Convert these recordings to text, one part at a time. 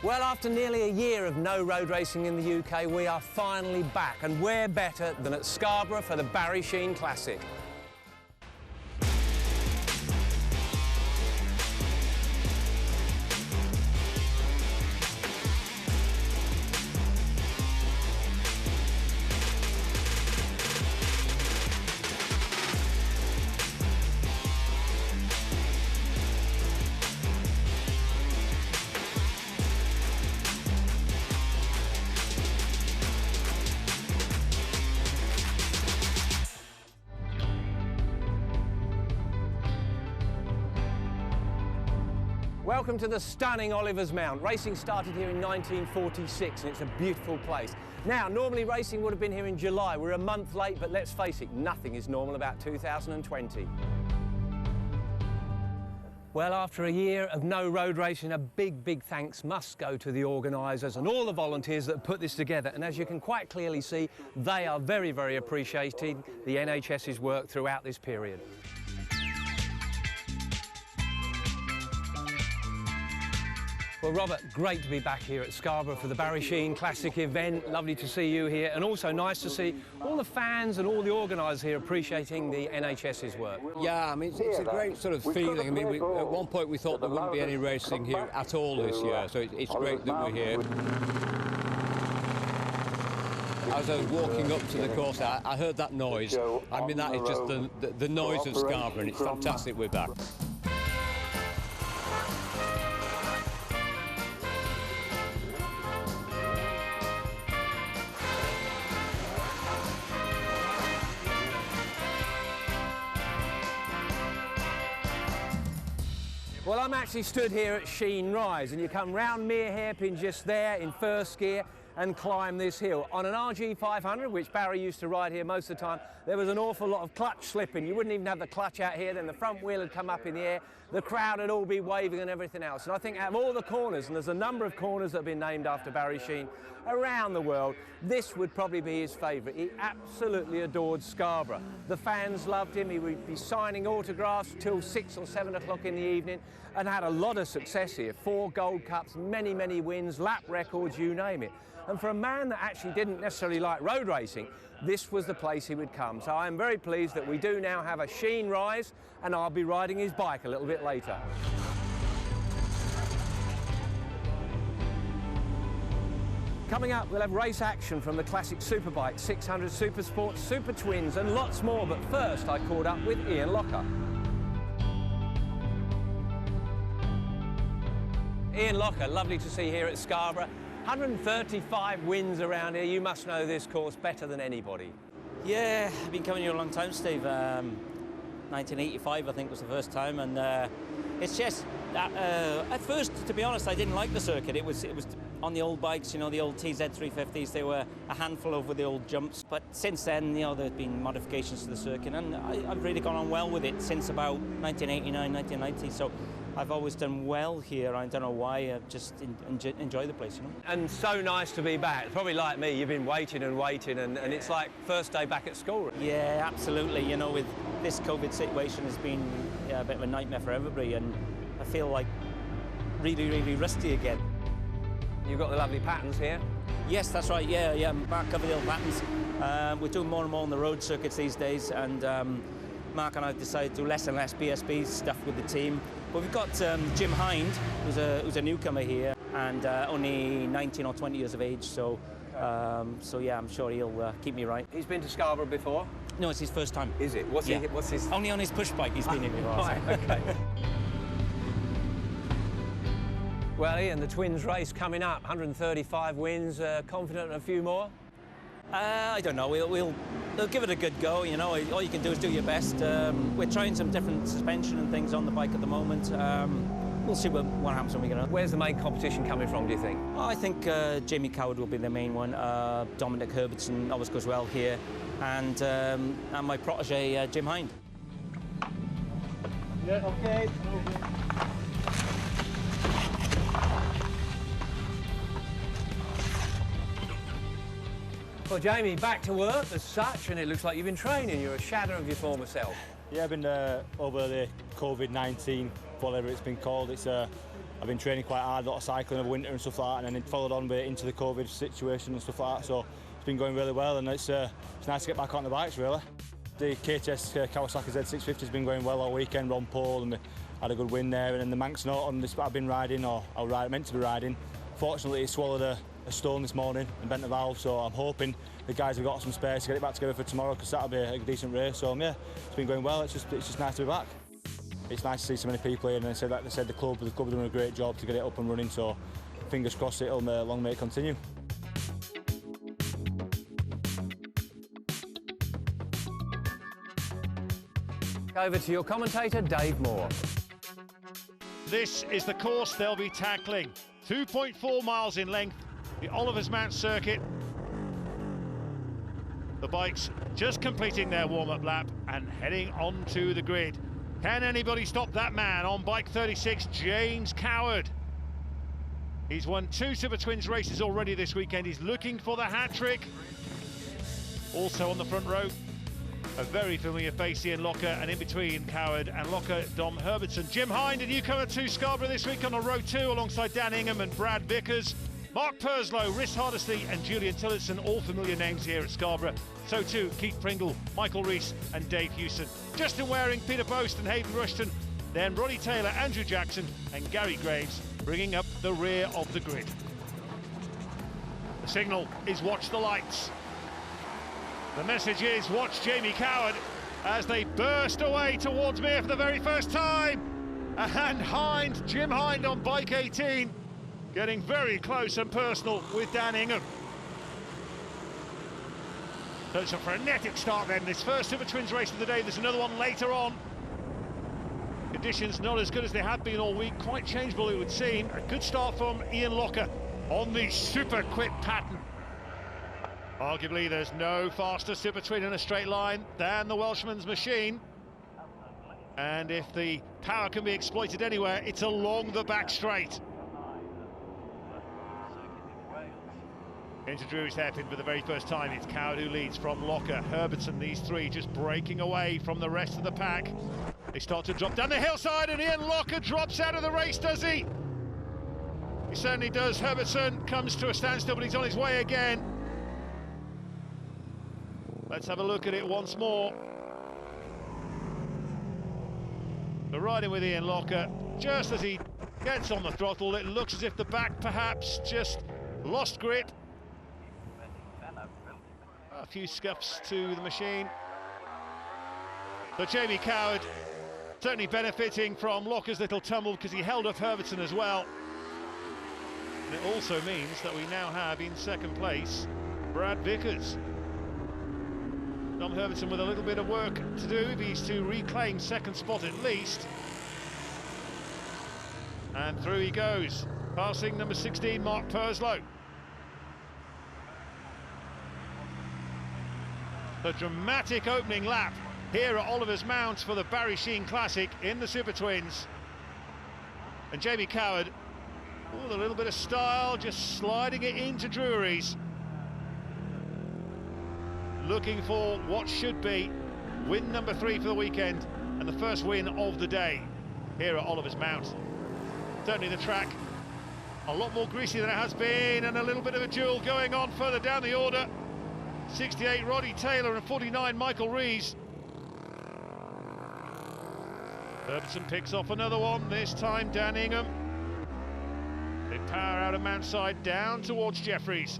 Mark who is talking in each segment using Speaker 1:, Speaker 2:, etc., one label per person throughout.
Speaker 1: Well, after nearly a year of no road racing in the UK, we are finally back, and where better than at Scarborough for the Barry Sheen Classic. Welcome to the stunning Oliver's Mount. Racing started here in 1946 and it's a beautiful place. Now, normally racing would have been here in July. We're a month late, but let's face it, nothing is normal about 2020. Well, after a year of no road racing, a big thanks must go to the organisers and all the volunteers that put this together. And as you can quite clearly see, they are very appreciating the NHS's work throughout this period. Well, Robert, great to be back here at Scarborough for the Barry Sheene Classic event. Lovely to see you here, and also nice to see all the fans and all the organisers here appreciating the NHS's work.
Speaker 2: Yeah, I mean, it's a great sort of feeling. I mean, at one point we thought there wouldn't be any racing here at all this year, so it's great that we're here. As I was walking up to the course, I heard that noise. I mean, that is just the noise of Scarborough, and it's fantastic we're back.
Speaker 1: Well, I'm actually stood here at Sheen Rise, and you come round Mere Hairpin just there in first gear and climb this hill. On an RG 500, which Barry used to ride here most of the time, there was an awful lot of clutch slipping. You wouldn't even have the clutch out here, then the front wheel would come up in the air, the crowd would all be waving and everything else. And I think out of all the corners, and there's a number of corners that have been named after Barry Sheen around the world, this would probably be his favourite. He absolutely adored Scarborough. The fans loved him. He would be signing autographs till 6 or 7 o'clock in the evening, and had a lot of success here. 4 Gold Cups, many wins, lap records, you name it. And for a man that actually didn't necessarily like road racing, this was the place he would come. So I am very pleased that we do now have a Sheen Rise, and I'll be riding his bike a little bit later. Coming up, we'll have race action from the classic Superbike, 600 Supersport, Super Twins, and lots more. But first, I caught up with Ian Locker. Ian Locker, lovely to see you here at Scarborough. 135 wins around here. You must know this course better than anybody.
Speaker 3: Yeah, I've been coming here a long time, Steve. 1985, I think, was the first time, and it's just at first, to be honest, I didn't like the circuit. It was on the old bikes, you know, the old TZ350s. They were a handful over the old jumps. But since then, you know, there's been modifications to the circuit, and I've really gone on well with it since about 1989, 1990. So I've always done well here. I don't know why. I just enjoy the place, you know. And
Speaker 1: so nice to be back. Probably like me, you've been waiting, and it's like first day back at school.
Speaker 3: Yeah, absolutely. You know, with this COVID situation, has been a bit of a nightmare for everybody, and I feel like really rusty again.
Speaker 1: You've got the lovely patterns here.
Speaker 3: Yes, that's right. Yeah. Mark Coverdale patterns. We're doing more and more on the road circuits these days, and Mark and I have decided to do less and less BSB stuff with the team. But we've got Jim Hines, who's a newcomer here, and only 19 or 20 years of age. So yeah, I'm sure he'll keep me right.
Speaker 1: He's been to Scarborough before?
Speaker 3: No, it's his first time.
Speaker 1: Is it? What's his?
Speaker 3: Only on his push bike he's been in before.
Speaker 1: Right, okay. Well, Ian, the Twins race coming up, 135 wins, confident in a few more?
Speaker 3: I don't know, we'll give it a good go, you know, all you can do is do your best. We're trying some different suspension and things on the bike at the moment. We'll see what happens when we get on.
Speaker 1: Where's the main competition coming from, do you think?
Speaker 3: Oh, I think Jamie Coward will be the main one. Dominic Herbertson always goes well here. And my protege, Jim Hines.
Speaker 4: Yeah, okay.
Speaker 1: Well, Jamie, back to work as such, and it looks like you've been training. You're a shadow of your former self.
Speaker 4: Yeah, I've been over the COVID-19, whatever it's been called. It's I've been training quite hard, a lot of cycling over winter and stuff like that, and then it followed on into the COVID situation and stuff like that. So it's been going really well, and it's nice to get back on the bikes really. The KTS Kawasaki Z650 has been going well all weekend, on pole, and we had a good win there. And then the Manx Note on this I've been riding, or meant to be riding. Fortunately, he swallowed a stone this morning and bent the valve, so I'm hoping the guys have got some spares to get it back together for tomorrow, because that'll be a decent race. So yeah, it's been going well. It's just nice to be back. It's nice to see so many people here, and they said the club are doing a great job to get it up and running. So fingers crossed it'll long may it continue.
Speaker 1: Over to your commentator, Dave Moore.
Speaker 5: This is the course they'll be tackling. 2.4 miles in length, the Oliver's Mount circuit. The bikes just completing their warm-up lap and heading onto the grid. Can anybody stop that man on bike 36, James Coward? He's won 2 Super Twins races already this weekend. He's looking for the hat-trick. Also on the front row, a very familiar face, Ian Locker, and in between Coward and Locker, Dom Herbertson. Jim Hinde, a newcomer to Scarborough this week on a row 2 alongside Dan Ingham and Brad Vickers. Mark Purslow, Rhys Hardesty and Julian Tillotson, all familiar names here at Scarborough. So too Keith Pringle, Michael Rees and Dave Hewson. Justin Waring, Peter Boast and Hayden Rushton. Then Roddy Taylor, Andrew Jackson and Gary Graves bringing up the rear of the grid. The signal is watch the lights. The message is watch Jamie Coward as they burst away towards me for the very first time. And Hinde, Jim Hinde on bike 18, getting very close and personal with Dan Ingham. So it's a frenetic start then, this first Super Twins race of the day. There's another one later on. Conditions not as good as they have been all week, quite changeable it would seem. A good start from Ian Locker on the super quick pattern. Arguably, there's no faster Super Twin in a straight line than the Welshman's machine. And if the power can be exploited anywhere, it's along the back straight. Into Drew's hairpin for the very first time. It's Coward who leads from Locker, Herbertson, these three just breaking away from the rest of the pack. They start to drop down the hillside, and Ian Locker drops out of the race, does he? He certainly does. Herbertson comes to a standstill, but he's on his way again. Let's have a look at it once more. The riding with Ian Locker, just as he gets on the throttle, it looks as if the back perhaps just lost grip. A few scuffs to the machine. But Jamie Coward certainly benefiting from Locker's little tumble, because he held off Herbertson as well. And it also means that we now have in second place Brad Vickers. Dom Herbertson with a little bit of work to do if he's to reclaim second spot at least. And through he goes, passing number 16, Mark Purslow. The dramatic opening lap here at Oliver's Mount for the Barry Sheen Classic in the Super Twins. And Jamie Coward, with a little bit of style, just sliding it into Drury's. Looking for what should be win number 3 for the weekend and the first win of the day here at Oliver's Mount. Certainly the track a lot more greasy than it has been, and a little bit of a duel going on further down the order. 68 Roddy Taylor and 49 Michael Rees. Herbertson picks off another one, this time Dan Ingham. They power out of Mount Side down towards Jeffries.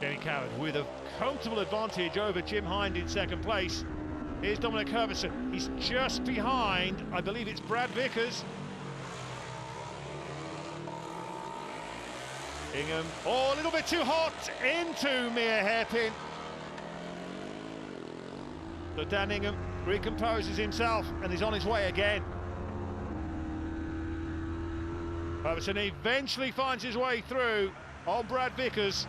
Speaker 5: Jamie Coward with a comfortable advantage over Jim Hinde in second place. Here's Dominic Herbertson. He's just behind, I believe it's Brad Vickers. Ingham, oh, a little bit too hot into mere hairpin. So Dan Ingham recomposes himself and is on his way again. Herbertson eventually finds his way through on Brad Vickers.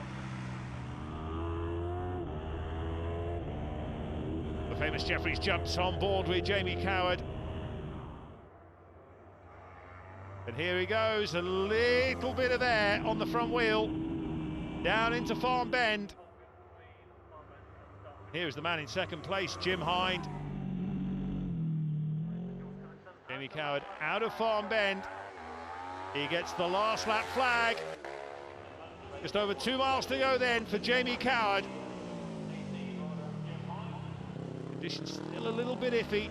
Speaker 5: The famous Jeffries jumps on board with Jamie Coward. And here he goes, a little bit of air on the front wheel, down into Farm Bend. Here's the man in second place, Jim Hinde. Jamie Coward out of Farm Bend. He gets the last lap flag. Just over 2 miles to go then for Jamie Coward. Conditions still a little bit iffy.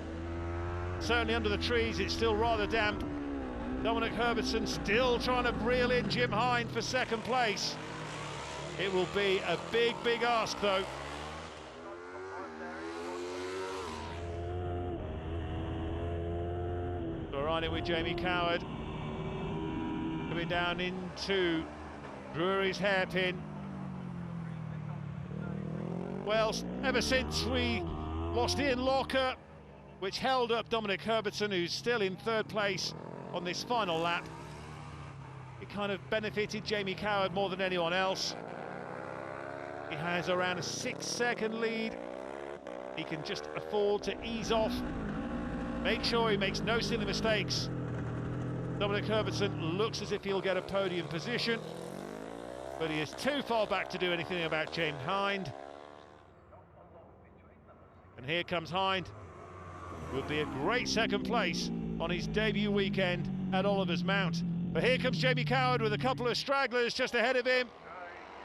Speaker 5: Certainly under the trees, it's still rather damp. Dominic Herbertson still trying to reel in Jim Hines for second place. It will be a big, big ask though. We're riding with Jamie Coward. Coming down into Drury's hairpin. Well, ever since we lost Ian Locker, which held up Dominic Herbertson, who's still in third place on this final lap, it kind of benefited Jamie Coward more than anyone else. He has around a 6-second lead. He can just afford to ease off, make sure he makes no silly mistakes. Dominic Herbertson looks as if he'll get a podium position, but he is too far back to do anything about James Hines. And here comes Hines. Would be a great second place on his debut weekend at Oliver's Mount. But here comes Jamie Coward with a couple of stragglers just ahead of him.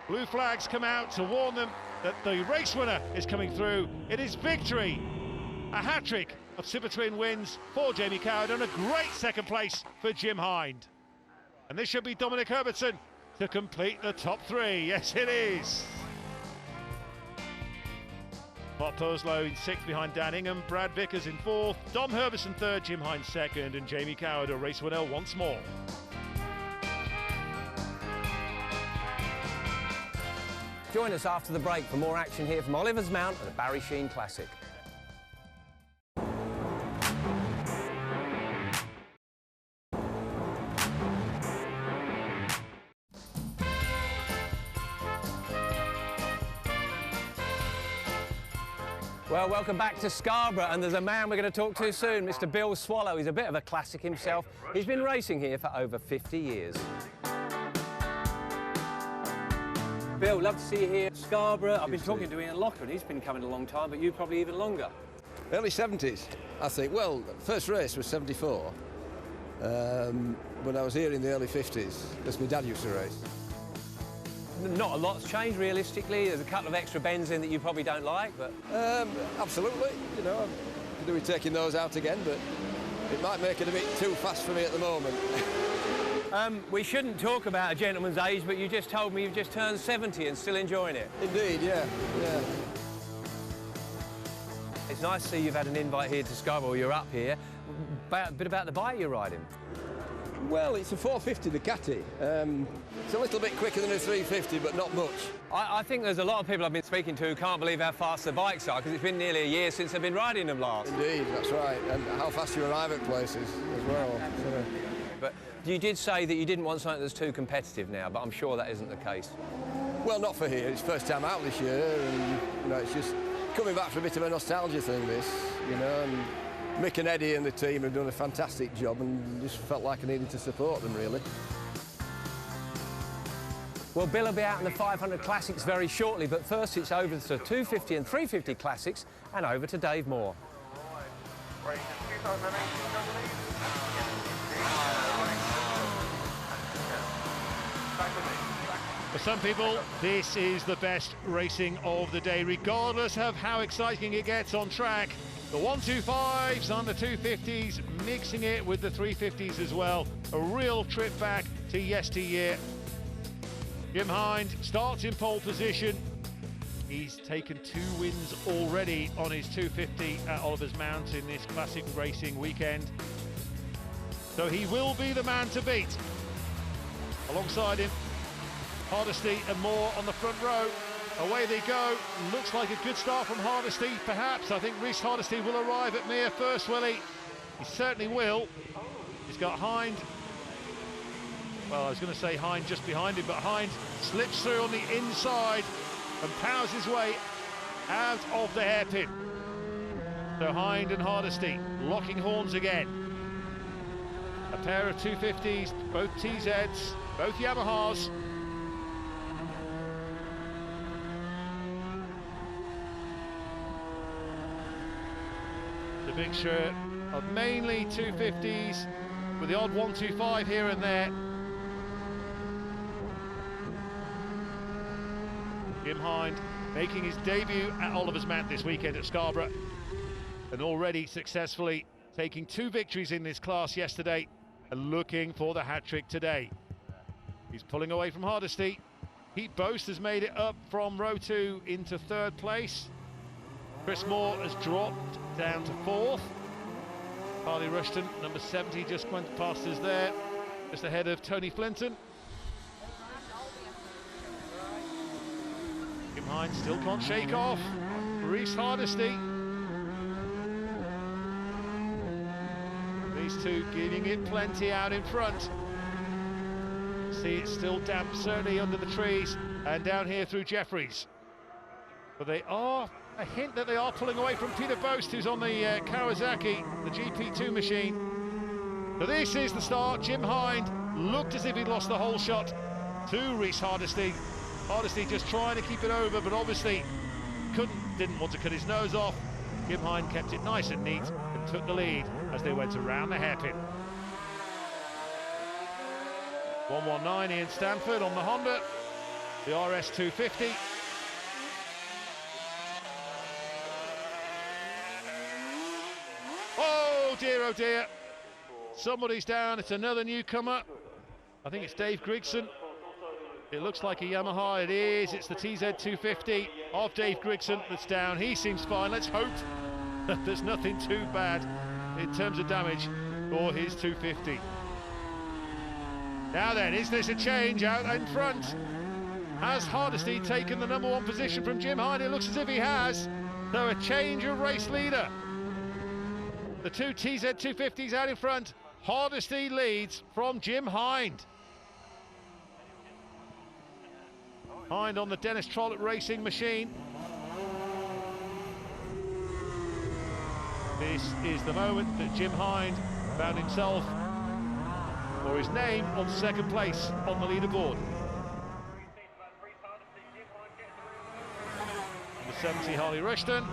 Speaker 5: Blue flags come out to warn them that the race winner is coming through. It is victory, a hat-trick of Super Twin wins for Jamie Coward and a great second place for Jim Hines. And this should be Dominic Herbertson to complete the top three. Yes, it is. Mark Poslow in sixth behind Dan Ingham, Brad Vickers in fourth, Dom Herbertson third, Jim Hines second, and Jamie Coward a race winner once more.
Speaker 1: Join us after the break for more action here from Oliver's Mount at the Barry Sheen Classic. Well, welcome back to Scarborough, and there's a man we're going to talk to soon, Mr. Bill Swallow. He's a bit of a classic himself. He's been racing here for over 50 years. Bill, love to see you here at Scarborough. I've been talking to Ian Locker, and he's been coming a long time, but you probably even longer.
Speaker 6: Early 70s, I think. Well, first race was 74, but I was here in the early 50s, because my dad used to race.
Speaker 1: Not a lot's changed, realistically. There's a couple of extra bends in that you probably don't like, but...
Speaker 6: Absolutely, you know, I'm going to be taking those out again, but it might make it a bit too fast for me at the moment.
Speaker 1: We shouldn't talk about a gentleman's age, but you just told me you've just turned 70 and still enjoying it.
Speaker 6: Indeed, yeah.
Speaker 1: It's nice to see you've had an invite here to Scarborough. You're up here. A bit about the bike you're riding.
Speaker 6: Well, it's a 450 Ducati. It's a little bit quicker than a 350, but not much.
Speaker 1: I think there's a lot of people I've been speaking to who can't believe how fast the bikes are, because it's been nearly a year since they've been riding them last.
Speaker 6: Indeed, that's right, and how fast you arrive at places as well. So.
Speaker 1: But you did say that you didn't want something that's too competitive now, but I'm sure that isn't the case.
Speaker 6: Well, not for here. It's first time out this year, and you know, it's just coming back for a bit of a nostalgia thing. This, you know, and Mick and Eddie and the team have done a fantastic job, and just felt like I needed to support them, really.
Speaker 1: Well, Bill will be out in the 500 Classics very shortly, but first it's over to 250 and 350 Classics, and over to Dave Moore.
Speaker 5: For some people, this is the best racing of the day, regardless of how exciting it gets on track. The 125s on the 250s, mixing it with the 350s as well. A real trip back to yesteryear. Jim Hines starts in pole position. He's taken 2 wins already on his 250 at Oliver's Mount in this classic racing weekend. So he will be the man to beat. Alongside him, Hardesty and Moore on the front row. Away they go. Looks like a good start from Hardesty, perhaps. I think Rhys Hardesty will arrive at Mere first, will he? He certainly will. He's got Hines. Well, I was going to say Hines just behind him, but Hines slips through on the inside and powers his way out of the hairpin. So Hines and Hardesty locking horns again. A pair of 250s, both TZs, both Yamahas. The mixture of mainly 250s with the odd 125 here and there. Jim Hines making his debut at Oliver's Mount this weekend at Scarborough, and already successfully taking 2 victories in this class yesterday and looking for the hat-trick today. He's pulling away from Hardesty. Pete Boast has made it up from row 2 into 3rd place. Chris Moore has dropped down to 4th. Harley Rushton, number 70, just went past us there, just ahead of Tony Flinton. Jim Hines still can't shake off Reese Hardesty. These two giving it plenty out in front. See, it's still damp, certainly under the trees and down here through Jeffreys. But they are a hint that they are pulling away from Peter Boast, who's on the Kawasaki, the GP2 machine. So this is the start. Jim Hines looked as if he'd lost the whole shot to Reese Hardesty. Hardesty just trying to keep it over, but obviously didn't want to cut his nose off. Jim Hines kept it nice and neat and took the lead as they went around the hairpin. 119 Ian Stanford on the Honda, the RS 250. Oh dear, somebody's down. It's another newcomer. I think it's Dave Grigson. It looks like a Yamaha. It is. It's the TZ250 of Dave Grigson that's down. He seems fine. Let's hope that there's nothing too bad in terms of damage for his 250. Now then, is this a change out in front? Has Hardesty taken the number 1 position from Jim Hines? It looks as if he has. So a change of race leader. The 2 TZ250s out in front. Hardesty leads from Jim Hines. Hines on the Dennis Trollope racing machine. This is the moment that Jim Hines found himself, or his name, on 2nd place on the leaderboard. Number 70 Harley Rushton,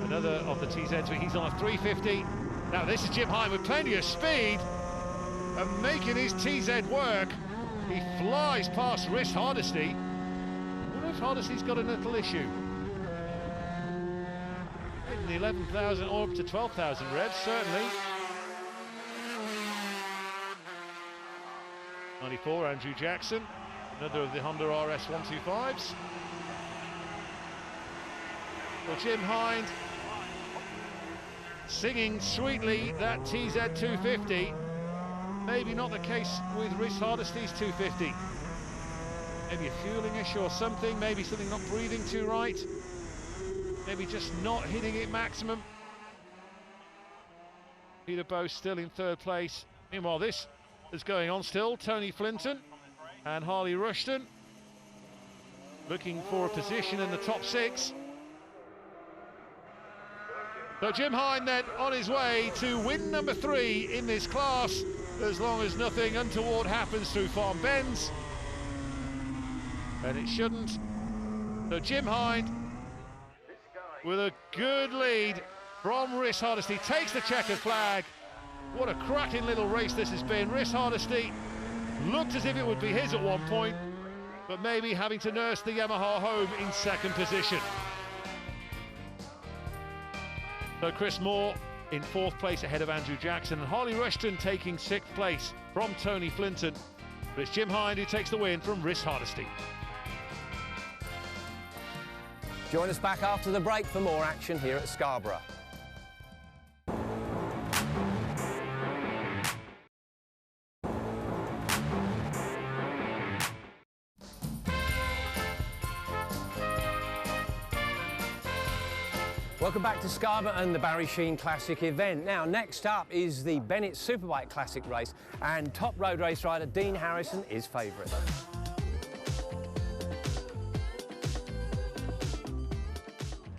Speaker 5: another of the TZs, he's on a 350. Now this is Jim Hines with plenty of speed and making his TZ work. He flies past Rhys Hardesty. I wonder if Hardesty's got a little issue. In the 11,000 or up to 12,000 revs, certainly. 94 Andrew Jackson, another of the Honda RS 125s. Well, Jim Hines singing sweetly that TZ250. Maybe not the case with Rhys Hardesty's 250. Maybe a fueling issue or something, maybe something not breathing too right. Maybe just not hitting it maximum. Peter Boast still in 3rd place. Meanwhile, this is going on still. Tony Flinton and Harley Rushton looking for a position in the top 6. So Jim Hines then on his way to win number 3 in this class, as long as nothing untoward happens through Farm Bends. And it shouldn't. So Jim Hines, with a good lead from Rhys Hardesty, takes the checkered flag. What a cracking little race this has been. Rhys Hardesty looked as if it would be his at one point, but maybe having to nurse the Yamaha home in 2nd position. So Chris Moore in 4th place ahead of Andrew Jackson, and Harley Rushton taking 6th place from Tony Flinton. But it's Jim Hines who takes the win from Rhys Hardesty.
Speaker 1: Join us back after the break for more action here at Scarborough. Welcome back to Scarborough and the Barry Sheen Classic event. Now, next up is the Bennett Superbike Classic race, and top road race rider Dean Harrison is favourite.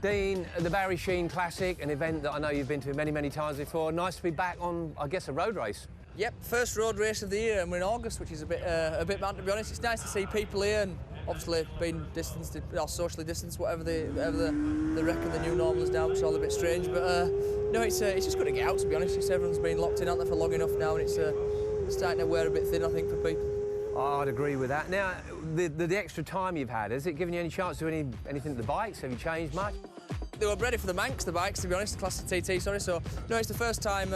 Speaker 1: Dean, the Barry Sheen Classic, an event that I know you've been to many, many times before. Nice to be back on, I guess, a road race.
Speaker 7: Yep, first road race of the year, and we're in August, which is a bit mad, to be honest. It's nice to see people here, and obviously being distanced or socially distanced, whatever they reckon the new normal is now, which is all a bit strange. But no, it's just good to get out, to be honest. Everyone's been locked in out there for long enough now, and it's starting to wear a bit thin, I think, for people.
Speaker 1: I'd agree with that. Now, the extra time you've had, has it given you any chance to do anything to the bikes? Have you changed much?
Speaker 7: They were ready for the Manx, the bikes, to be honest, the Classic TT, sorry. So, no, it's the first time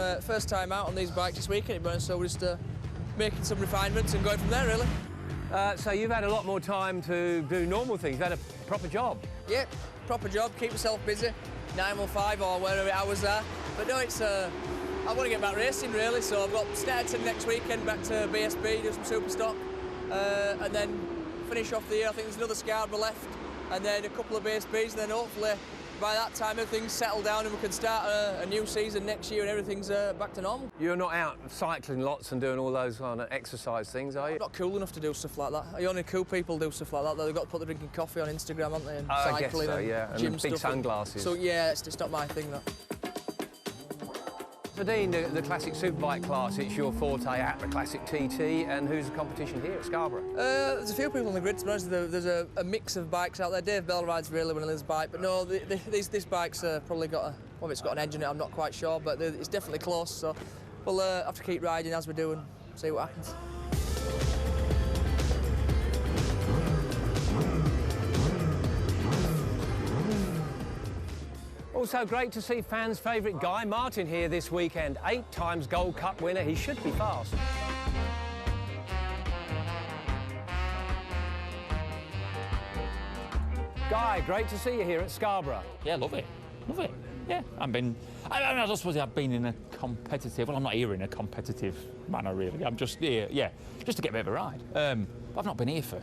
Speaker 7: out on these bikes this weekend, to be honest, so we're just making some refinements and going from there, really.
Speaker 1: So you've had a lot more time to do normal things. You've had a proper job.
Speaker 7: Yeah, proper job, keep myself busy, 9 or 5 or wherever hours are. But no, it's I want to get back racing, really, so I've got Snetterton next weekend, back to BSB, do some super stock, and then finish off the year. I think there's another Scarborough left, and then a couple of BSBs, and then hopefully by that time everything's settled down and we can start a new season next year and everything's back to normal.
Speaker 1: You're not out cycling lots and doing all those kind of exercise things, are you?
Speaker 7: I'm not cool enough to do stuff like that. Only cool people do stuff like that. They've got to put the drinking coffee on Instagram, haven't they? And cycling,
Speaker 1: I guess so, yeah.
Speaker 7: and gym
Speaker 1: and big
Speaker 7: stuff.
Speaker 1: sunglasses.
Speaker 7: So yeah, it's not my thing, that.
Speaker 1: So Dean, the Classic Superbike class, it's your forte at the Classic TT, and who's the competition here at Scarborough?
Speaker 7: There's a few people on the grid, to be honest. There's a mix of bikes out there. Dave Bell rides really well in his bike, but no, this bike's probably got well, it's got an engine in it, I'm not quite sure, but it's definitely close, so we'll have to keep riding as we do and see what happens.
Speaker 1: Also great to see fans' favourite Guy Martin here this weekend. 8 times Gold Cup winner, he should be fast. Guy, great to see you here at Scarborough.
Speaker 8: Yeah, love it. Love it. Yeah, I don't suppose I've been in a competitive... Well, I'm not here in a competitive manner, really. I'm just here, yeah, just to get a bit of a ride. But I've not been here for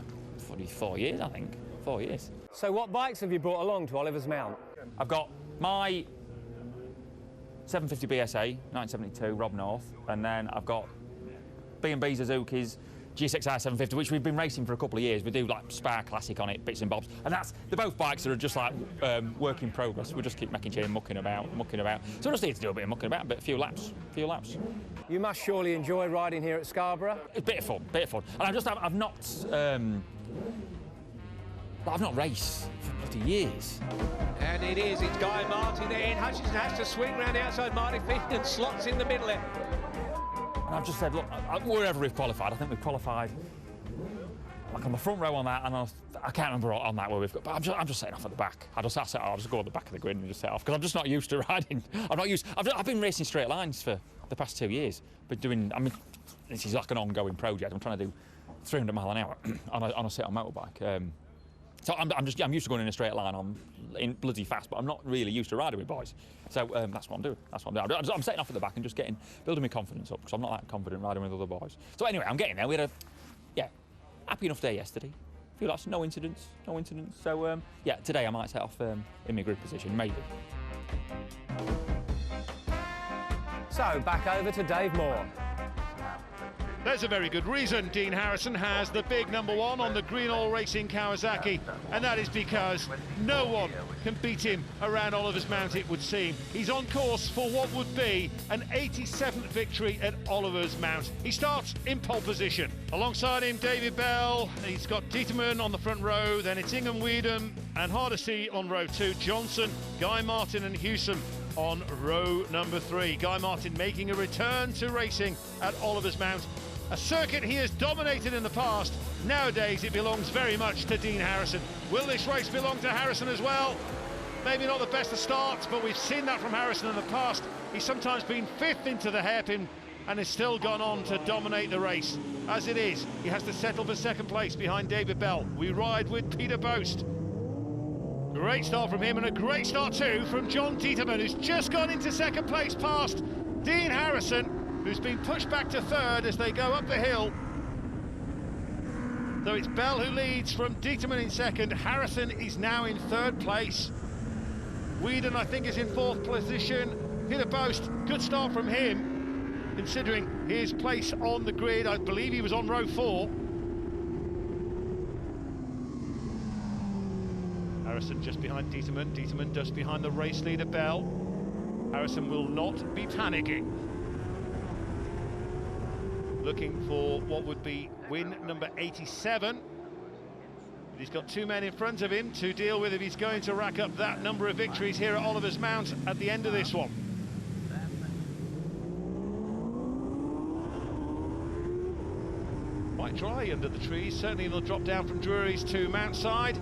Speaker 8: 4 years, I think. 4 years.
Speaker 1: So what bikes have you brought along to Oliver's Mount?
Speaker 8: I've got my 750 BSA, 1972, Rob North, and then I've got B&B Suzuki's GSXR 750, which we've been racing for a couple of years. We do like Spa Classic on it, bits and bobs, and they're both bikes that are just like work in progress. We just keep making change, mucking about. So I just need to do a bit of mucking about, but a few laps.
Speaker 1: You must surely enjoy riding here at Scarborough.
Speaker 8: It's a bit of fun. And I've not raced for bloody years.
Speaker 9: And it's Guy Martin there, and Hutchinson has to swing round the outside. Martin Fitton slots in the middle there.
Speaker 8: And I've just said, look, wherever we've qualified, I think we've qualified like on the front row on that, and I can't remember on that where we've got, but I'm just setting off at the back. I'll just go at the back of the grid and just set off, because I'm just not used to riding. I've been racing straight lines for the past 2 years, but this is like an ongoing project. I'm trying to do 300 mile an hour on a sit-on motorbike. So I'm used to going in a straight line in bloody fast, but I'm not really used to riding with boys. So that's what I'm doing. I'm setting off at the back and just building my confidence up, because I'm not that confident riding with other boys. So anyway, I'm getting there. We had a happy enough day yesterday. A few lots, no incidents. So today I might set off in my grid position, maybe.
Speaker 1: So back over to Dave Moore.
Speaker 5: There's a very good reason Dean Harrison has the big number 1 on the Green All Racing Kawasaki, and that is because no one can beat him around Oliver's Mount, it would seem. He's on course for what would be an 87th victory at Oliver's Mount. He starts in pole position. Alongside him, David Bell. He's got Dieterman on the front row, then it's Ingham Weedham and Hardesty on row 2, Johnson, Guy Martin and Hewsome on row number 3. Guy Martin making a return to racing at Oliver's Mount. A circuit he has dominated in the past. Nowadays it belongs very much to Dean Harrison. Will this race belong to Harrison as well? Maybe not the best of starts, but we've seen that from Harrison in the past. He's sometimes been 5th into the hairpin and has still gone on to dominate the race. As it is, he has to settle for 2nd place behind David Bell. We ride with Peter Boast. Great start from him, and a great start too from John Dieterman, who's just gone into 2nd place past Dean Harrison, who's been pushed back to 3rd as they go up the hill. So it's Bell who leads from Dieterman in 2nd. Harrison is now in 3rd place. Whedon, I think, is in 4th position. Peter Boast, good start from him, considering his place on the grid. I believe he was on row 4. Harrison just behind Dieterman. Dieterman just behind the race leader, Bell. Harrison will not be panicking. Looking for what would be win number 87. He's got two men in front of him to deal with if he's going to rack up that number of victories here at Oliver's Mount at the end of this one. Quite dry under the trees, certainly they'll drop down from Drury's to Mountside.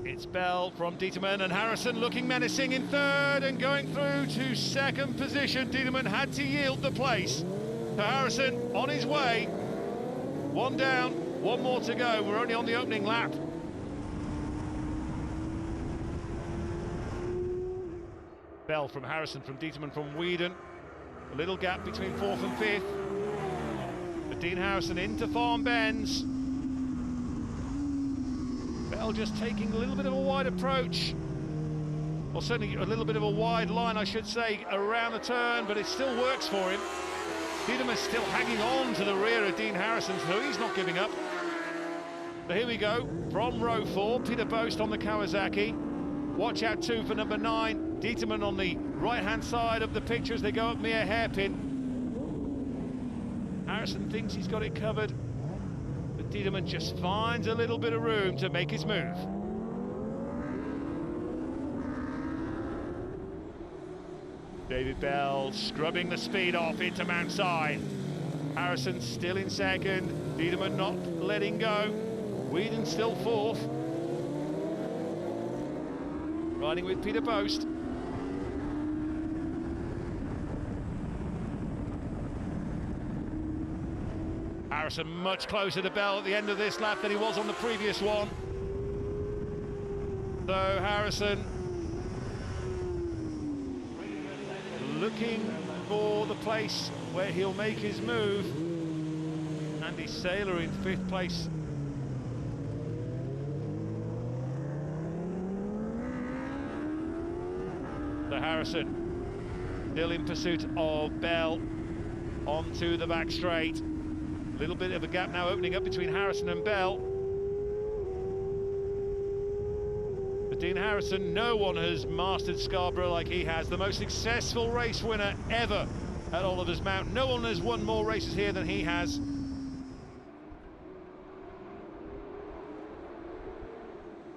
Speaker 5: It's Bell from Dieterman, and Harrison looking menacing in third and going through to second position. Dieterman had to yield the place to Harrison on his way. One down, one more to go. We're only on the opening lap. Bell from Harrison, from Dieterman, from Whedon. A little gap between fourth and fifth. But Dean Harrison into Farm Bends. Bell just taking a little bit of a wide approach. Well, certainly a little bit of a wide line, I should say, around the turn, but it still works for him. Dieterman's still hanging on to the rear of Dean Harrison, so he's not giving up. But here we go, from row 4, Peter Boast on the Kawasaki. Watch out too for number 9, Dieterman on the right-hand side of the picture as they go up mere hairpin. Harrison thinks he's got it covered, but Dieterman just finds a little bit of room to make his move. David Bell scrubbing the speed off into Mountside. Harrison still in second, Dieterman not letting go. Whedon still fourth. Riding with Peter Boast. Harrison much closer to Bell at the end of this lap than he was on the previous one. So Harrison looking for the place where he'll make his move. Andy Saylor in 5th place. So Harrison still in pursuit of Bell onto the back straight. A little bit of a gap now opening up between Harrison and Bell. But Dean Harrison, no one has mastered Scarborough like he has. The most successful race winner ever at Oliver's Mount. No one has won more races here than he has.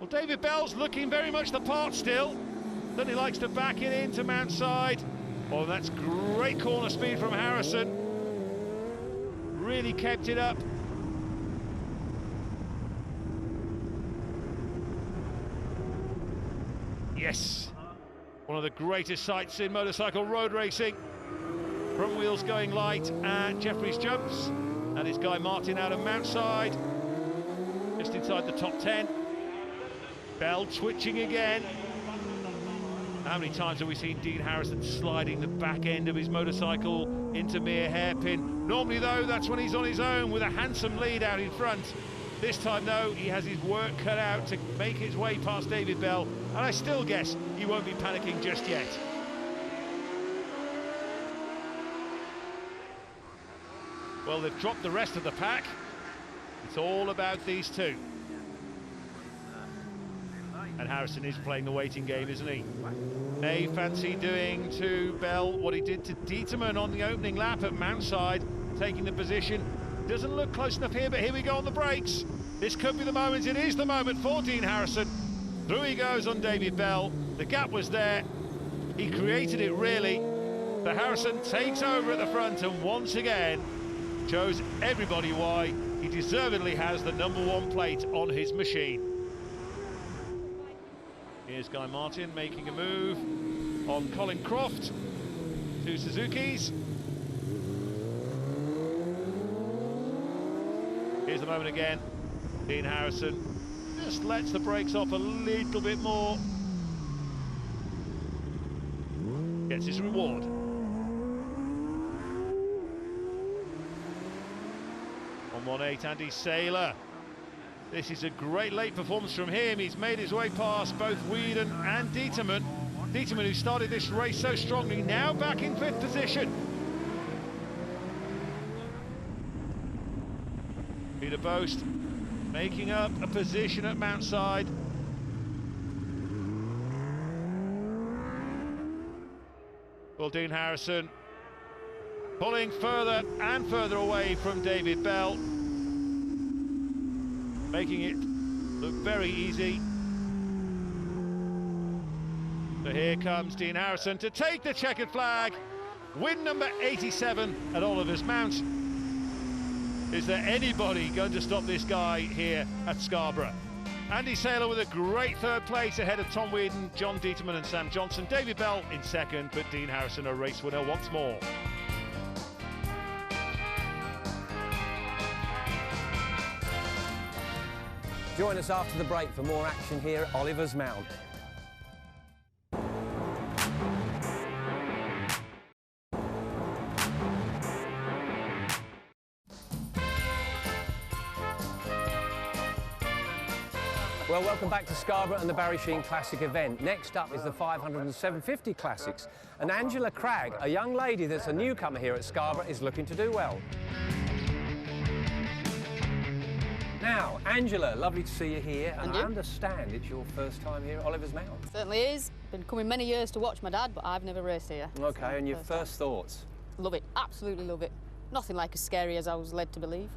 Speaker 5: Well, David Bell's looking very much the part still. Then he likes to back it into Mountside. Oh, that's great corner speed from Harrison. Really kept it up. Yes, one of the greatest sights in motorcycle road racing. Front wheels going light at Jeffrey's Jumps. That is Guy Martin out of Mountside, just inside the top 10. Bell twitching again. How many times have we seen Dean Harrison sliding the back end of his motorcycle into mere hairpin? Normally, though, that's when he's on his own with a handsome lead out in front. This time, though, he has his work cut out to make his way past David Bell, and I still guess he won't be panicking just yet. Well, they've dropped the rest of the pack. It's all about these two. And Harrison is playing the waiting game, isn't he? May fancy doing to Bell what he did to Dieterman on the opening lap at Mountside, taking the position. Doesn't look close enough here, but here we go on the brakes. This could be the moment. It is the moment for Dean Harrison. Through he goes on David Bell. The gap was there. He created it, really. The Harrison takes over at the front and once again shows everybody why he deservedly has the #1 plate on his machine. Here's Guy Martin making a move on Colin Croft to Suzuki's. Here's the moment again. Dean Harrison just lets the brakes off a little bit more. Gets his reward. On 1.8, Andy Saylor. This is a great late performance from him. He's made his way past both Whedon and Dieterman. Dieterman, who started this race so strongly, now back in 5th position. Peter Boast making up a position at Mountside. Well, Dean Harrison pulling further and further away from David Bell. making it look very easy. So here comes Dean Harrison to take the checkered flag. Win number 87 at Oliver's Mount. Is there anybody going to stop this guy here at Scarborough? Andy Saylor with a great third place ahead of Tom Whedon, John Dieterman and Sam Johnson. David Bell in second, but Dean Harrison a race winner once more.
Speaker 1: Join us after the break for more action here at Oliver's Mount. Well, welcome back to Scarborough and the Barry Sheen Classic event. Next up is the 500 and 750 Classics. And Angela Cragg, a young lady that's a newcomer here at Scarborough, is looking to do well. Now, Angela, lovely to see you here. And I understand it's your first time here at Oliver's Mount.
Speaker 10: Certainly is. Been coming many years to watch my dad, but I've never raced here.
Speaker 1: OK, so and your first thoughts?
Speaker 10: Love it, absolutely love it. Nothing like as scary as I was led to believe.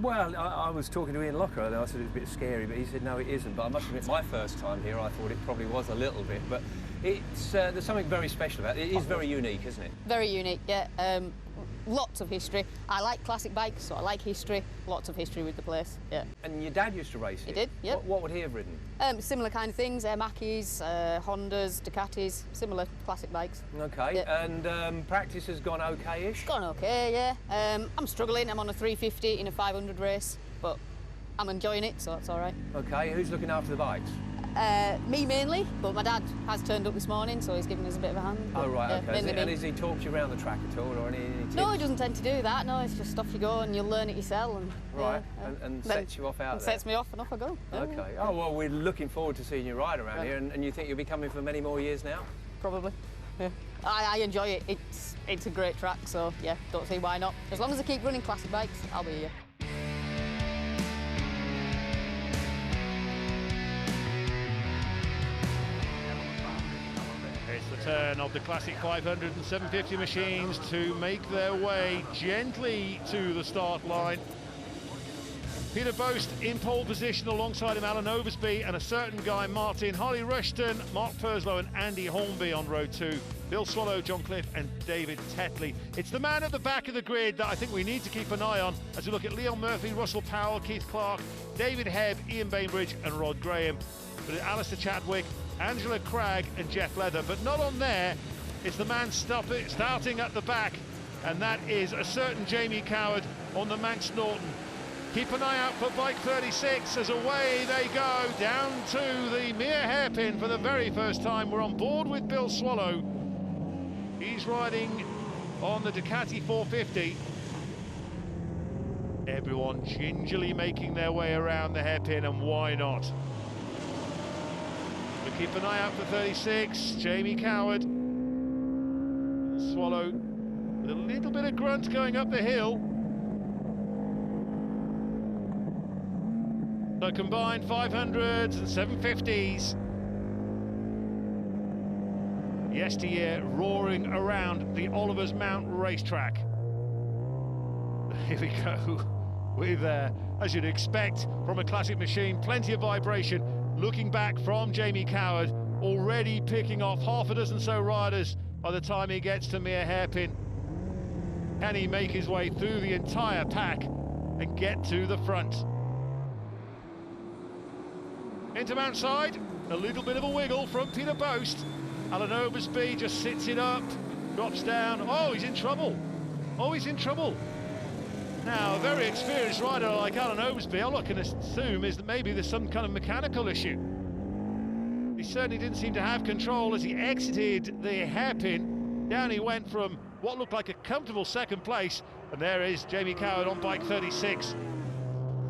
Speaker 1: Well, I was talking to Ian Locker and I said it was a bit scary, but he said no, it isn't. But I must admit, my first time here, I thought it probably was a little bit. But it's there's something very special about it. It is very unique, isn't it?
Speaker 10: Very unique, yeah. Lots of history. I like classic bikes, so I like history. Lots of history with the place, yeah.
Speaker 1: And your dad used to race here?
Speaker 10: He did, yeah.
Speaker 1: What would he have ridden?
Speaker 10: Similar kind of things, Mackies, Hondas, Ducatis, similar classic bikes.
Speaker 1: OK, yeah. And practice has gone OK-ish?
Speaker 10: It's gone OK, yeah. I'm struggling. I'm on a 350 in a 500 race, but I'm enjoying it, so it's all right.
Speaker 1: OK, who's looking after the bikes?
Speaker 10: Me mainly, but my dad has turned up this morning, so he's giving us a bit of a hand.
Speaker 1: Oh, right,
Speaker 10: yeah,
Speaker 1: OK. And has he talked you around the track at all, or any tips?
Speaker 10: No, he doesn't tend to do that, no, it's just off you go and you'll learn it yourself. And,
Speaker 1: right, and sets you off out there?
Speaker 10: Sets me off and off I go. Yeah.
Speaker 1: OK. Oh, well, we're looking forward to seeing you ride around here, and you think you'll be coming for many more years now?
Speaker 10: Probably, yeah. I enjoy it, it's a great track, so yeah, don't see why not. As long as I keep running classic bikes, I'll be here.
Speaker 5: Turn of the classic 500 and 750 machines to make their way gently to the start line. Peter Boast in pole position, alongside him Alan Oversby and a certain Guy Martin, Harley Rushton, Mark Purslow and Andy Hornby on row 2. Bill Swallow, John Cliff and David Tetley. It's the man at the back of the grid that I think we need to keep an eye on as we look at Leon Murphy, Russell Powell, Keith Clark, David Hebb, Ian Bainbridge and Rod Graham. But Alistair Chadwick, Angela Cragg and Jeff Leather, but not on there. It's the man starting at the back, and that is a certain Jamie Coward on the Manx Norton. Keep an eye out for bike 36 as away they go down to the mere hairpin for the very first time. We're on board with Bill Swallow. He's riding on the Ducati 450. Everyone gingerly making their way around the hairpin, and why not? Keep an eye out for 36, Jamie Coward. Swallow with a little bit of grunt going up the hill. So combined 500s and 750s. Yesteryear roaring around the Oliver's Mount racetrack. Here we go with, as you'd expect from a classic machine, plenty of vibration. Looking back from Jamie Coward, already picking off half a dozen so riders by the time he gets to mere hairpin. Can he make his way through the entire pack and get to the front? Into Mount Side, a little bit of a wiggle from Peter Boast. Alan Oversby just sits it up, drops down. Oh, he's in trouble. Oh, he's in trouble. Now, a very experienced rider like Alan Oversby, all I can assume is that maybe there's some kind of mechanical issue. He certainly didn't seem to have control as he exited the hairpin. Down he went from what looked like a comfortable second place, and there is Jamie Coward on bike 36.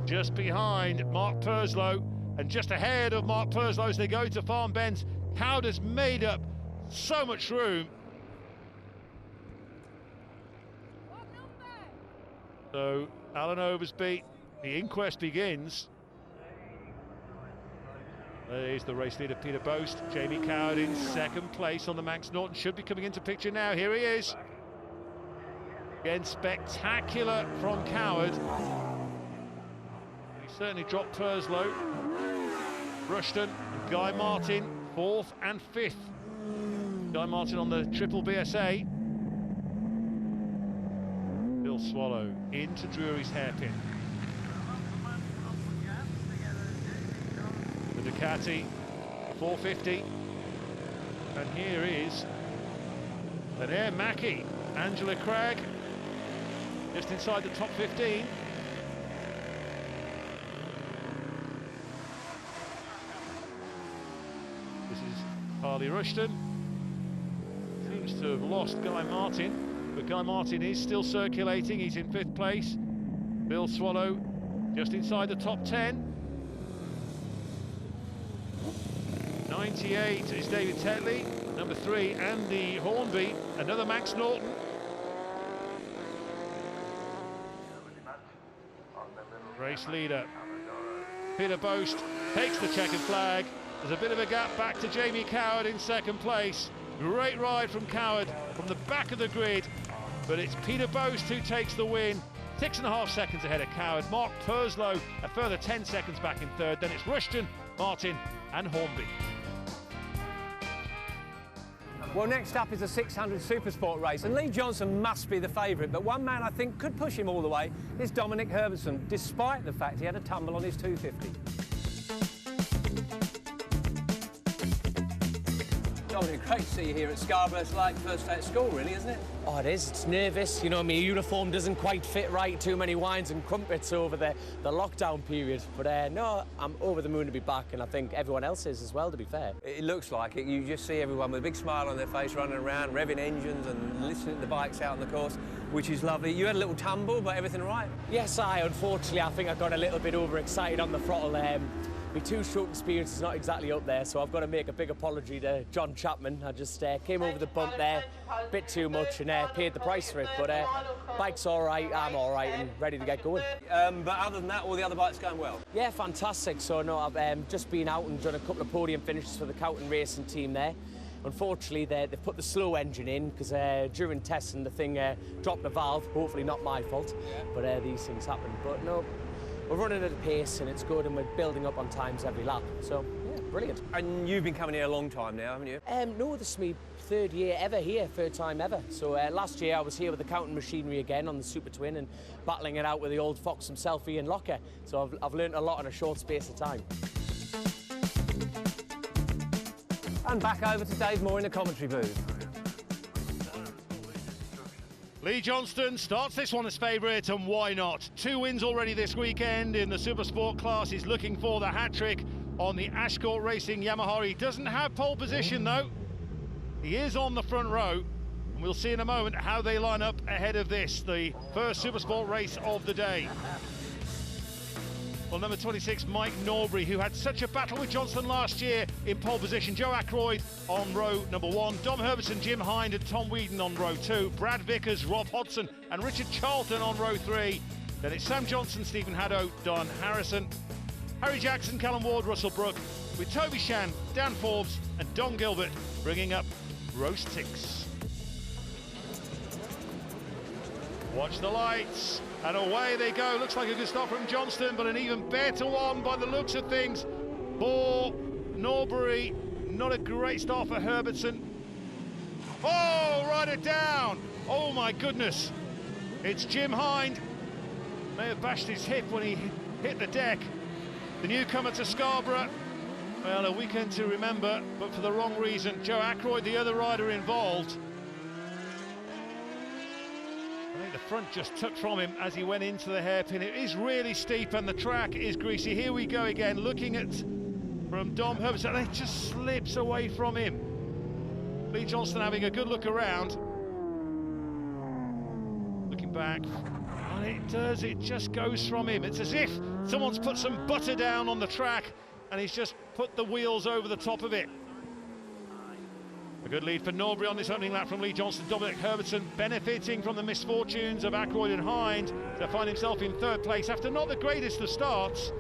Speaker 5: Just behind Mark Purslow, and just ahead of Mark Purslow as they go to Farm Bends. Coward has made up so much room. So Alan Oversby, the inquest begins. There's the race leader Peter Boast. Jamie Coward in second place on the Manx Norton, should be coming into picture now. Here he is. Again, spectacular from Coward. He certainly dropped Purslow. Rushton and Guy Martin, 4th and 5th. Guy Martin on the triple BSA. Bill Swallow into Drury's hairpin. The Ducati, 450. And here is an Air Mackie, Angela Cragg, just inside the top 15. This is Harley Rushton. Seems to have lost Guy Martin, but Guy Martin is still circulating. He's in 5th place. Bill Swallow just inside the top 10. 98 is David Tetley, number 3, Andy Hornby, another Max Norton. Race leader Peter Boast takes the checkered flag. There's a bit of a gap back to Jamie Coward in 2nd place. Great ride from Coward from the back of the grid, but it's Peter Boast who takes the win. 6.5 seconds ahead of Coward. Mark Purslow a further 10 seconds back in 3rd. Then it's Rushton, Martin and Hornby.
Speaker 1: Well, next up is a 600 Supersport race, and Lee Johnson must be the favourite, but one man I think could push him all the way is Dominic Herbertson, despite the fact he had a tumble on his 250. Dominic, great to see you here at Scarborough. It's like first day at school, really, isn't it?
Speaker 11: Oh, it is. It's nervous. You know, my uniform doesn't quite fit right. Too many wines and crumpets over the lockdown period. But no, I'm over the moon to be back, and I think everyone else is as well, to be fair.
Speaker 1: It looks like it. You just see everyone with a big smile on their face running around, revving engines and listening to the bikes out on the course, which is lovely. You had a little tumble, but everything all right?
Speaker 11: Yes, unfortunately, I think I got a little bit overexcited on the throttle. My two-stroke experience is not exactly up there, so I've got to make a big apology to John Chapman. I just came over the bump there a bit too much and paid the price for it. But bike's all right, I'm all right and ready to get going.
Speaker 1: But other than that, all the other bikes going well?
Speaker 11: Yeah, fantastic. So no, I've just been out and done a couple of podium finishes for the Cowton racing team there. Unfortunately, they've put the slow engine in because during testing the thing dropped the valve. Hopefully not my fault, but these things happen. But no, we're running at a pace and it's good, and we're building up on times every lap. So, yeah, brilliant.
Speaker 1: And you've been coming here a long time now, haven't you?
Speaker 11: No, this is my 3rd year ever here, 3rd time ever. So last year I was here with the Cowton machinery again on the Super Twin and battling it out with the old fox himself, Ian Locker. So I've learned a lot in a short space of time.
Speaker 1: And back over to Dave Moore in the commentary booth.
Speaker 5: Lee Johnston starts this one as favourite, and why not? 2 wins already this weekend in the Supersport class. He's looking for the hat-trick on the Ashcourt Racing Yamaha. He doesn't have pole position, though. He is on the front row, and we'll see in a moment how they line up ahead of this, the first Supersport race of the day. Well, number 26, Mike Norbury, who had such a battle with Johnston last year in pole position. Joe Ackroyd on row number 1. Dom Herbertson, Jim Hines and Tom Whedon on row 2. Brad Vickers, Rob Hodson and Richard Charlton on row 3. Then it's Sam Johnson, Stephen Haddow, Don Harrison, Harry Jackson, Callum Ward, Russell Brook, with Toby Shan, Dan Forbes and Don Gilbert bringing up row 6. Watch the lights, and away they go. Looks like a good start from Johnston, but an even better one by the looks of things for Norbury. Not a great start for Herbertson. Oh, ride it down. Oh my goodness. It's Jim Hind. May have bashed his hip when he hit the deck. The newcomer to Scarborough. Well, a weekend to remember, but for the wrong reason. Joe Ackroyd, the other rider involved. I think the front just took from him as he went into the hairpin. It is really steep and the track is greasy. Here we go again, looking at from Dom Herbertson, and it just slips away from him. Lee Johnston having a good look around. Looking back, and it does, it just goes from him. It's as if someone's put some butter down on the track and he's just put the wheels over the top of it. A good lead for Norbury on this opening lap from Lee Johnston. Dominic Herbertson benefiting from the misfortunes of Ackroyd and Hind to find himself in 3rd place after not the greatest of starts.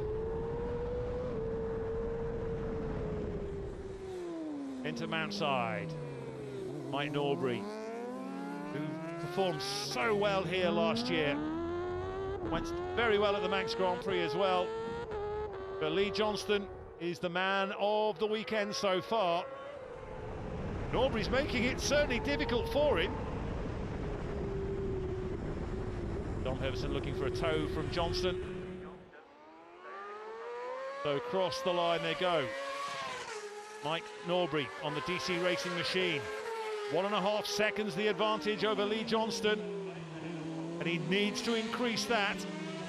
Speaker 5: Into Mountside, Mike Norbury, who performed so well here last year. Went very well at the Manx Grand Prix as well. But Lee Johnston is the man of the weekend so far. Norbury's making it certainly difficult for him. Dom Herbertson looking for a toe from Johnston. So across the line they go. Mike Norbury on the DC Racing machine. 1.5 seconds the advantage over Lee Johnston. And he needs to increase that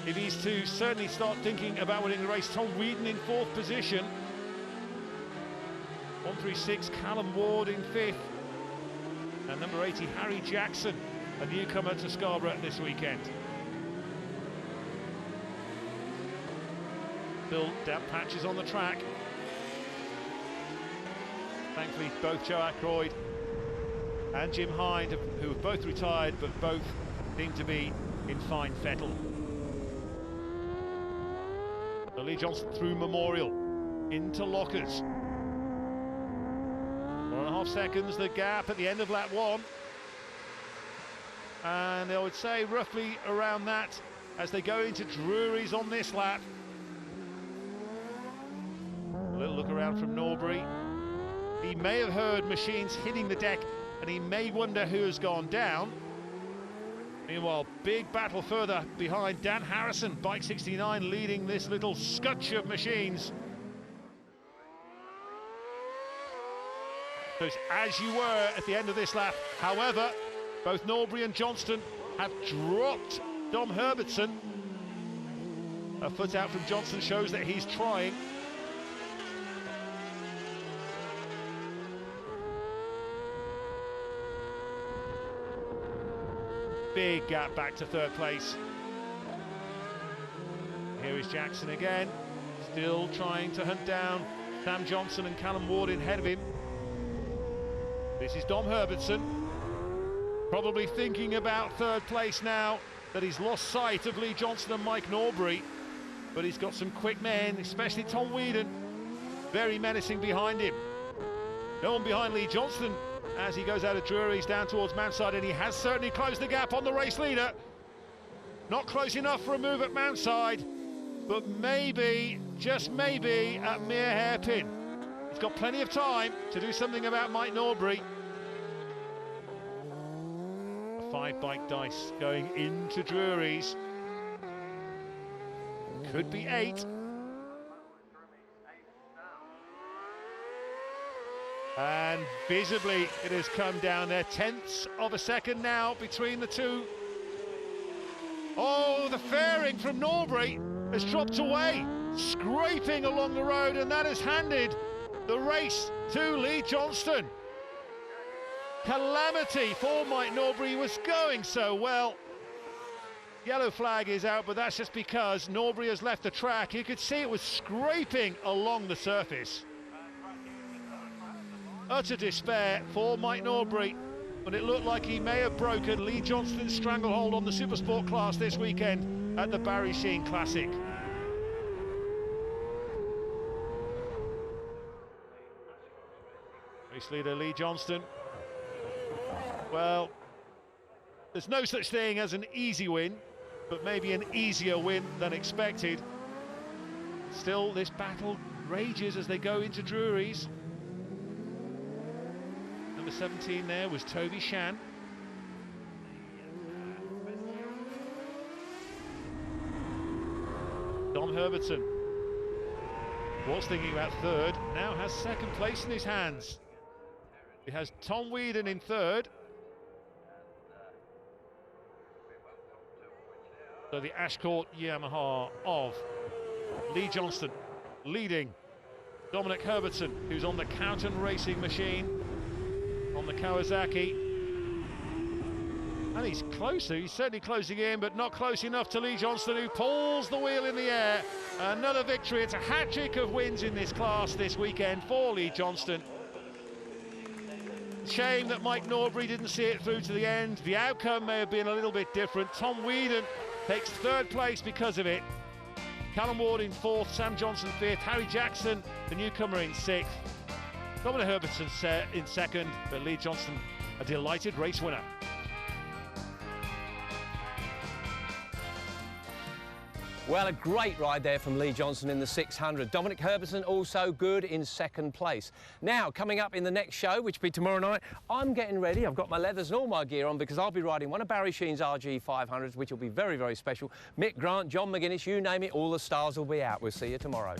Speaker 5: if he's to certainly start thinking about winning the race. Tom Wheaton in 4th position. 136, Callum Ward in 5th. And number 80, Harry Jackson, a newcomer to Scarborough this weekend. Still damp patches on the track. Thankfully, both Joe Ackroyd and Jim Hines, who have both retired, but both seem to be in fine fettle. So Lee Johnston through Memorial, into Lockers. 1.5 seconds the gap at the end of lap 1. And I would say roughly around that as they go into Drury's on this lap. A little look around from Norbury. He may have heard machines hitting the deck and he may wonder who has gone down. Meanwhile, big battle further behind. Dan Harrison, bike 69, leading this little scutch of machines. So it's as you were at the end of this lap. However, both Norbury and Johnston have dropped Dom Herbertson. A foot out from Johnston shows that he's trying. Big gap back to 3rd place. Here is Jackson again, still trying to hunt down Sam Johnson and Callum Ward in ahead of him. This is Dom Herbertson, probably thinking about 3rd place now that he's lost sight of Lee Johnston and Mike Norbury, but he's got some quick men, especially Tom Wheaton, very menacing behind him. No one behind Lee Johnston as he goes out of Drury's down towards Mountside, and he has certainly closed the gap on the race leader. Not close enough for a move at Mountside, but maybe, just maybe, at mere hairpin. He's got plenty of time to do something about Mike Norbury. A 5 bike dice going into Drury's. Could be 8. And visibly it has come down there. 1/10 of a second now between the two. Oh, the fairing from Norbury has dropped away, scraping along the road, and that has handed the race to Lee Johnston. Calamity for Mike Norbury. He was going so well. Yellow flag is out, but that's just because Norbury has left the track. You could see it was scraping along the surface. Utter despair for Mike Norbury, but it looked like he may have broken Lee Johnston's stranglehold on the Supersport class this weekend at the Barry Sheen Classic. Race leader Lee Johnston. Well, there's no such thing as an easy win, but maybe an easier win than expected. Still, this battle rages as they go into Drury's. Number 17 there was Toby Shan. Dom Herbertson was thinking about 3rd, now has 2nd place in his hands. He has Tom Wheaton in 3rd. So the Ashcourt Yamaha of Lee Johnston leading Dominic Herbertson, who's on the Cowton Racing machine on the Kawasaki. And he's closer, he's certainly closing in, but not close enough to Lee Johnston, who pulls the wheel in the air. Another victory. It's a hat-trick of wins in this class this weekend for Lee Johnston. Shame that Mike Norbury didn't see it through to the end. The outcome may have been a little bit different. Tom Wheaton takes 3rd place because of it. Callum Ward in 4th, Sam Johnson 5th, Harry Jackson, the newcomer, in 6th. Dominic Herbertson in 2nd, but Lee Johnston a delighted race winner.
Speaker 1: Well, a great ride there from Lee Johnson in the 600. Dominic Herbertson also good in second place. Now, coming up in the next show, which will be tomorrow night, I'm getting ready. I've got my leathers and all my gear on because I'll be riding one of Barry Sheene's RG500s, which will be very, very special. Mick Grant, John McGuinness, you name it, all the stars will be out. We'll see you tomorrow.